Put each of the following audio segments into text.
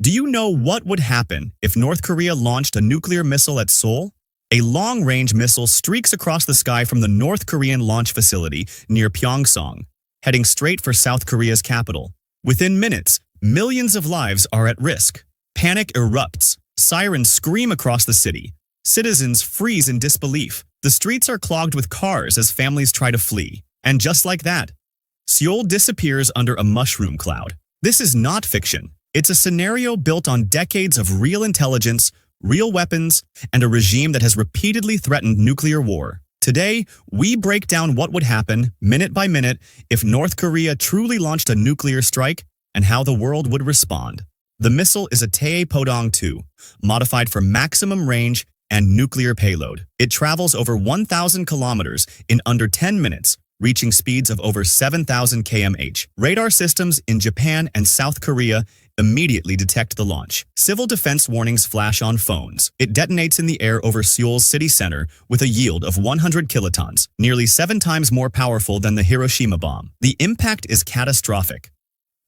Do you know what would happen if North Korea launched a nuclear missile at Seoul? A long-range missile streaks across the sky from the North Korean launch facility near Pyeongchang, heading straight for South Korea's capital. Within minutes, millions of lives are at risk. Panic erupts. Sirens scream across the city. Citizens freeze in disbelief. The streets are clogged with cars as families try to flee. And just like that, Seoul disappears under a mushroom cloud. This is not fiction. It's a scenario built on decades of real intelligence, real weapons, and a regime that has repeatedly threatened nuclear war. Today, we break down what would happen, minute by minute, if North Korea truly launched a nuclear strike and how the world would respond. The missile is a Taepodong-2, modified for maximum range and nuclear payload. It travels over 1,000 kilometers in under 10 minutes, reaching speeds of over 7,000 km/h. Radar systems in Japan and South Korea immediately detect the launch. Civil defense warnings flash on phones. It detonates in the air over Seoul's city center with a yield of 100 kilotons, nearly 7 times more powerful than the Hiroshima bomb. The impact is catastrophic.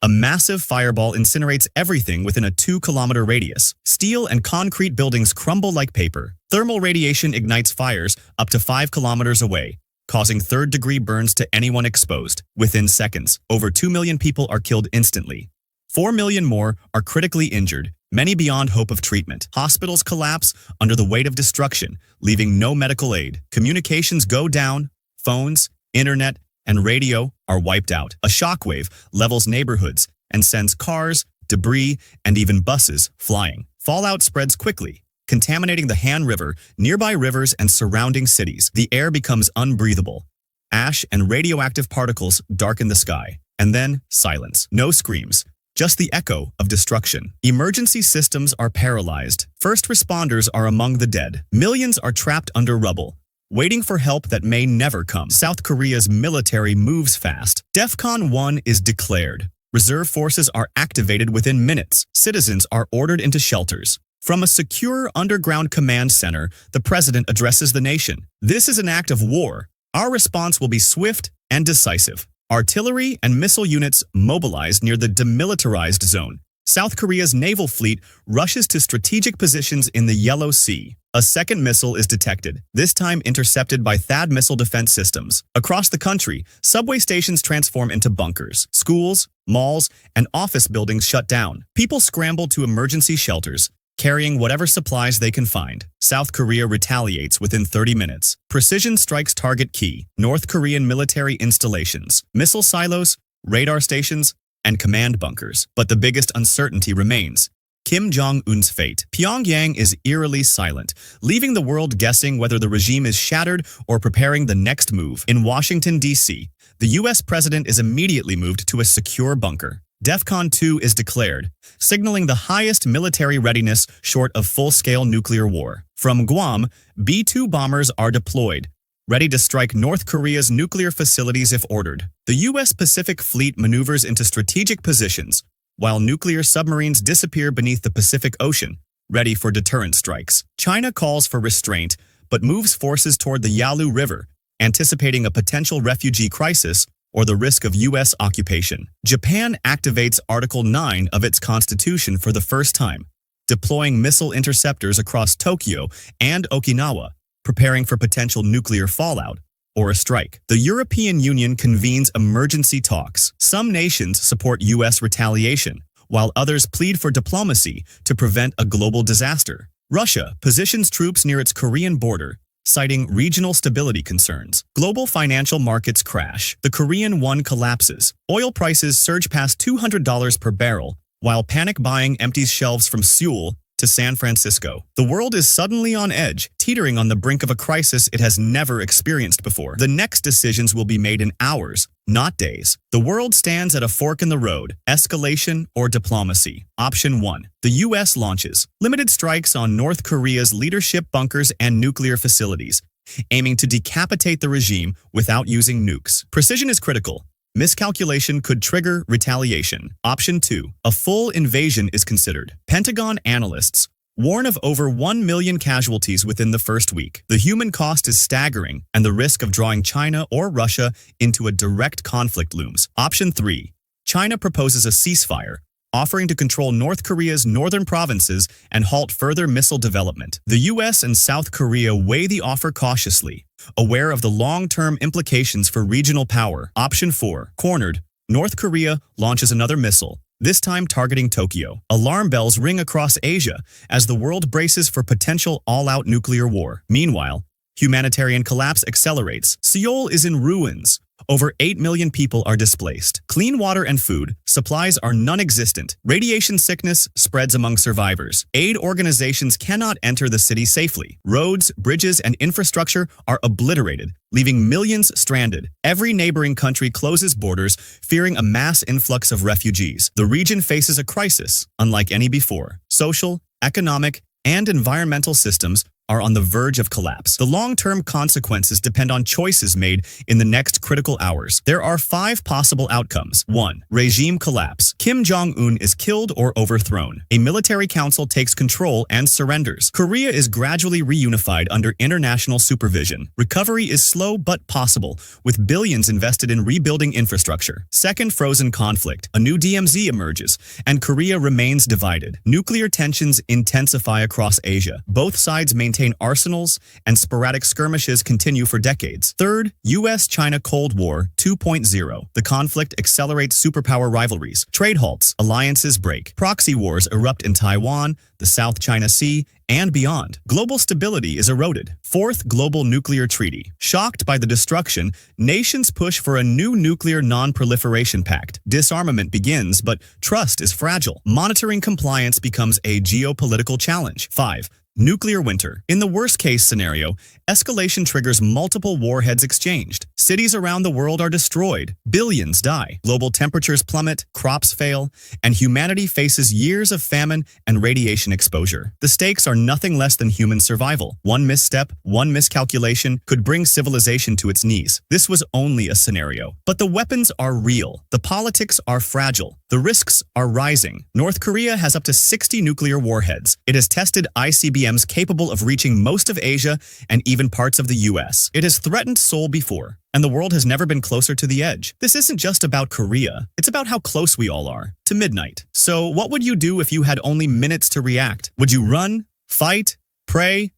A massive fireball incinerates everything within a 2-kilometer radius. Steel and concrete buildings crumble like paper. Thermal radiation ignites fires up to 5 kilometers away, causing third-degree burns to anyone exposed. Within seconds, over 2 million people are killed instantly. 4 million more are critically injured, many beyond hope of treatment. Hospitals collapse under the weight of destruction, leaving no medical aid. Communications go down, phones, internet, and radio are wiped out. A shockwave levels neighborhoods and sends cars, debris, and even buses flying. Fallout spreads quickly, contaminating the Han River, nearby rivers, and surrounding cities. The air becomes unbreathable. Ash and radioactive particles darken the sky. And then silence. No screams. Just the echo of destruction. Emergency systems are paralyzed. First responders are among the dead. Millions are trapped under rubble, waiting for help that may never come. South Korea's military moves fast. DEFCON 1 is declared. Reserve forces are activated within minutes. Citizens are ordered into shelters. From a secure underground command center, the president addresses the nation. This is an act of war. Our response will be swift and decisive. Artillery and missile units mobilized near the demilitarized zone. South Korea's naval fleet rushes to strategic positions in the Yellow Sea. A second missile is detected, this time intercepted by THAAD missile defense systems. Across the country, subway stations transform into bunkers. Schools, malls, and office buildings shut down. People scramble to emergency shelters, carrying whatever supplies they can find. South Korea retaliates within 30 minutes. Precision strikes target key, North Korean military installations, missile silos, radar stations, and command bunkers. But the biggest uncertainty remains: Kim Jong-un's fate. Pyongyang is eerily silent, leaving the world guessing whether the regime is shattered or preparing the next move. In Washington, D.C., the U.S. president is immediately moved to a secure bunker. DEFCON 2 is declared, signaling the highest military readiness short of full-scale nuclear war. From Guam, B-2 bombers are deployed, ready to strike North Korea's nuclear facilities if ordered. The U.S. Pacific Fleet maneuvers into strategic positions, while nuclear submarines disappear beneath the Pacific Ocean, ready for deterrent strikes. China calls for restraint, but moves forces toward the Yalu River, anticipating a potential refugee crisis or the risk of U.S. occupation. Japan activates Article 9 of its constitution for the first time, deploying missile interceptors across Tokyo and Okinawa, preparing for potential nuclear fallout or a strike. The European Union convenes emergency talks. Some nations support U.S. retaliation, while others plead for diplomacy to prevent a global disaster. Russia positions troops near its Korean border, citing regional stability concerns. Global financial markets crash. The Korean won collapses. Oil prices surge past $200 per barrel, while panic buying empties shelves from Seoul to San Francisco. The world is suddenly on edge, teetering on the brink of a crisis it has never experienced before. The next decisions will be made in hours, not days. The world stands at a fork in the road: escalation or diplomacy. Option 1. The U.S. launches limited strikes on North Korea's leadership bunkers and nuclear facilities, aiming to decapitate the regime without using nukes. Precision is critical. Miscalculation could trigger retaliation. Option 2. A full invasion is considered. Pentagon analysts warn of over 1 million casualties within the first week. The human cost is staggering, and the risk of drawing China or Russia into a direct conflict looms. Option 3. China proposes a ceasefire, offering to control North Korea's northern provinces and halt further missile development. The US and South Korea weigh the offer cautiously, aware of the long-term implications for regional power. Option 4. Cornered. North Korea launches another missile, this time targeting Tokyo. Alarm bells ring across Asia as the world braces for potential all-out nuclear war. Meanwhile, humanitarian collapse accelerates. Seoul is in ruins. Over 8 million people are displaced. Clean water and food supplies are non-existent. Radiation sickness spreads among survivors. Aid organizations cannot enter the city safely. Roads, bridges, and infrastructure are obliterated, leaving millions stranded. Every neighboring country closes borders, fearing a mass influx of refugees. The region faces a crisis unlike any before. Social, economic, and environmental systems are on the verge of collapse. The long-term consequences depend on choices made in the next critical hours. There are 5 possible outcomes. 1. Regime collapse. Kim Jong-un is killed or overthrown. A military council takes control and surrenders. Korea is gradually reunified under international supervision. Recovery is slow but possible, with billions invested in rebuilding infrastructure. 2nd. Frozen conflict. A new DMZ emerges, and Korea remains divided. Nuclear tensions intensify across Asia. Both sides maintain arsenals, and sporadic skirmishes continue for decades. 3rd, US-China Cold War 2.0. The conflict accelerates superpower rivalries. Trade halts, alliances break. Proxy wars erupt in Taiwan, the South China Sea, and beyond. Global stability is eroded. 4th, Global Nuclear Treaty. Shocked by the destruction, nations push for a new nuclear non-proliferation pact. Disarmament begins, but trust is fragile. Monitoring compliance becomes a geopolitical challenge. 5. Nuclear winter. In the worst-case scenario, escalation triggers multiple warheads exchanged. Cities around the world are destroyed. Billions die. Global temperatures plummet, crops fail, and humanity faces years of famine and radiation exposure. The stakes are nothing less than human survival. One misstep, one miscalculation could bring civilization to its knees. This was only a scenario. But the weapons are real. The politics are fragile. The risks are rising. North Korea has up to 60 nuclear warheads. It has tested ICBMs capable of reaching most of Asia and even parts of the US. It has threatened Seoul before, and the world has never been closer to the edge. This isn't just about Korea. It's about how close we all are to midnight. So what would you do if you had only minutes to react? Would you run, fight, pray,